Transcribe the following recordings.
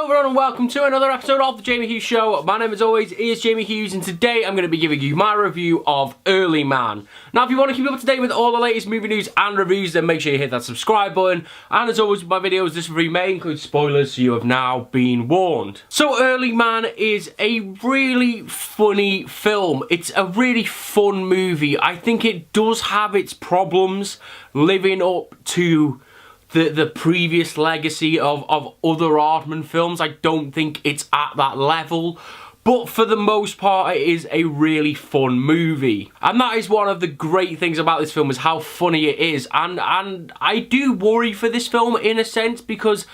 Hello everyone and welcome to another episode of The Jamie Hughes Show. My name as always is Jamie Hughes and today I'm going to be giving you my review of Aardman. Now if you want to keep up to date with all the latest movie news and reviews then make sure you hit that subscribe button. And as always with my videos this review may include spoilers so you have now been warned. So Aardman is a really funny film. It's a really fun movie. I think it does have its problems living up to the previous legacy of other Aardman films. I don't think it's at that level, but for the most part it is a really fun movie. And that is one of the great things about this film is how funny it is. And I do worry for this film in a sense because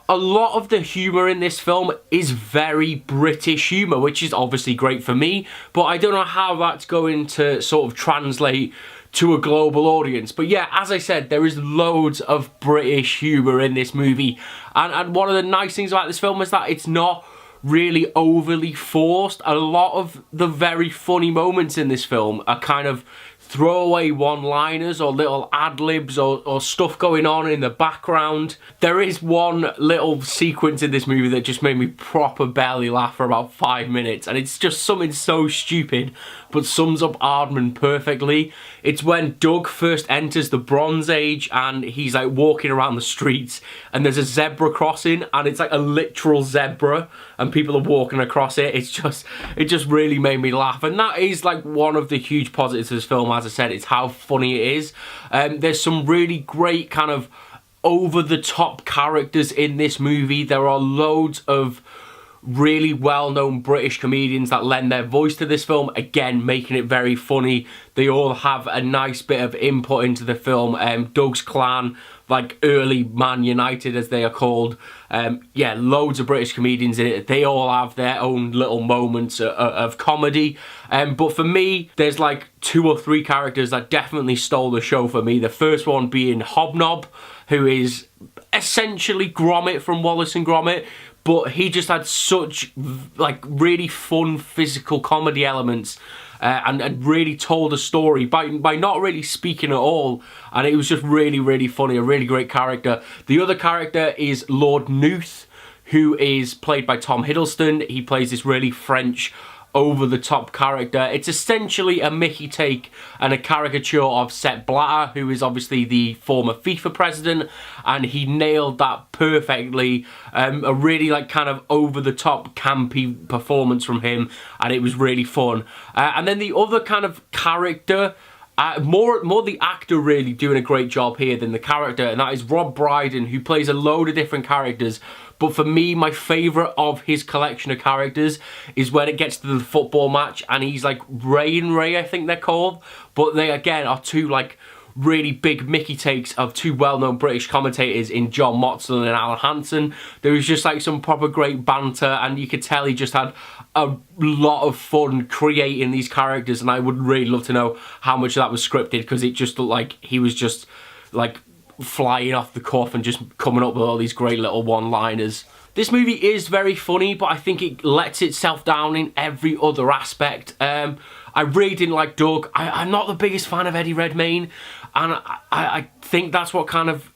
a lot of the humour in this film is very British humour, which is obviously great for me, but I don't know how that's going to sort of translate to a global audience. But yeah, as I said, there is loads of British humour in this movie. And one of the nice things about this film is that it's not really overly forced. A lot of the very funny moments in this film are kind of throwaway one-liners or little ad-libs or stuff going on in the background. There is one little sequence in this movie that just made me proper belly laugh for about 5 minutes, and it's just something so stupid but sums up Aardman perfectly. It's when Doug first enters the Bronze Age and he's like walking around the streets and there's a zebra crossing and it's like a literal zebra and people are walking across it. It just really made me laugh, and that is like one of the huge positives of this film. As I said, it's how funny it is. There's some really great kind of over-the-top characters in this movie. There are loads of really well-known British comedians that lend their voice to this film, again making it very funny. They all have a nice bit of input into the film. Doug's clan, like early Man United as they are called, yeah, loads of British comedians in it. They all have their own little moments of comedy, but for me there's like 2 or 3 characters that definitely stole the show for me. The first one being Hobnob, who is essentially Gromit from Wallace and Gromit, but he just had such like really fun physical comedy elements and really told a story by not really speaking at all, and it was just really funny, a really great character. The other character is Lord Newth, who is played by Tom Hiddleston. He plays this really French over-the-top character. It's essentially a Mickey take and a caricature of Sepp Blatter, who is obviously the former FIFA president, and he nailed that perfectly. A really like kind of over-the-top campy performance from him, and it was really fun. And then the other kind of character, more the actor really doing a great job here than the character, and that is Rob Brydon, who plays a load of different characters. But for me, my favourite of his collection of characters is when it gets to the football match and he's like Ray and Ray, I think they're called. But they, again, are 2 like really big Mickey takes of 2 well-known British commentators in John Motson and Alan Hansen. There was just like some proper great banter, and you could tell he just had a lot of fun creating these characters, and I would really love to know how much of that was scripted, because it just looked like he was just like flying off the cuff and just coming up with all these great little one-liners. This movie is very funny, but I think it lets itself down in every other aspect. I really didn't like Doug. I'm not the biggest fan of Eddie Redmayne, and I think that's what kind of...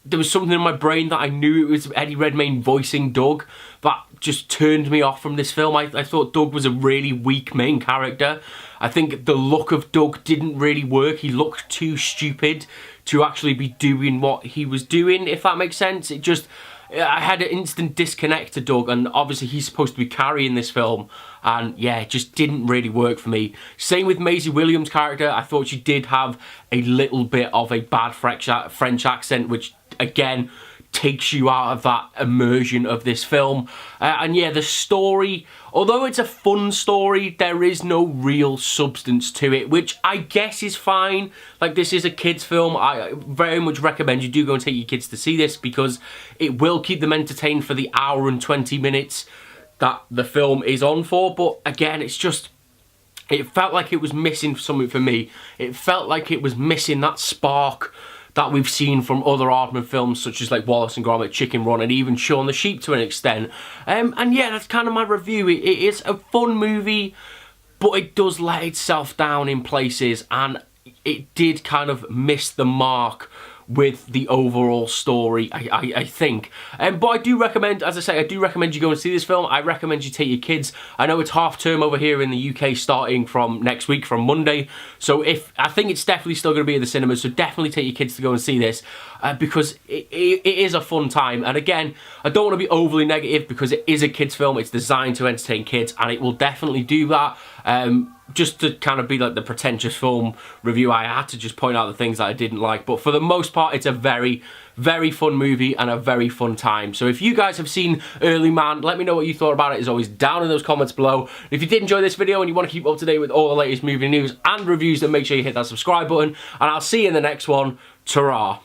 There was something in my brain that I knew it was Eddie Redmayne voicing Doug that just turned me off from this film. I thought Doug was a really weak main character. I think the look of Doug didn't really work. He looked too stupid to actually be doing what he was doing, if that makes sense. It just... I had an instant disconnect to Doug, and obviously he's supposed to be carrying this film, and yeah, it just didn't really work for me. Same with Maisie Williams' character. I thought she did have a little bit of a bad French accent, which again takes you out of that immersion of this film. And yeah, the story, although it's a fun story, there is no real substance to it, which I guess is fine. Like, this is a kids film. I very much recommend you do go and take your kids to see this, because it will keep them entertained for the hour and 20 minutes that the film is on for. But again, it's just... it felt like it was missing something for me. It felt like it was missing that spark that we've seen from other Aardman films, such as like Wallace and Gromit, Chicken Run, and even Shaun the Sheep to an extent. And yeah, that's kind of my review. It is a fun movie, but it does let itself down in places, and it did kind of miss the mark with the overall story, I think. But I do recommend, as I say, I do recommend you go and see this film. I recommend you take your kids. I know it's half term over here in the UK starting from next week, from Monday. So I think it's definitely still going to be in the cinemas, so definitely take your kids to go and see this because it is a fun time. And again, I don't want to be overly negative because it is a kids film. It's designed to entertain kids and it will definitely do that. Just to kind of be like the pretentious film review, I had to just point out the things that I didn't like. But for the most part, it's a very, very fun movie and a very fun time. So if you guys have seen Early Man, let me know what you thought about it. As always, down in those comments below. If you did enjoy this video and you want to keep up to date with all the latest movie news and reviews, then make sure you hit that subscribe button. And I'll see you in the next one. Ta-ra.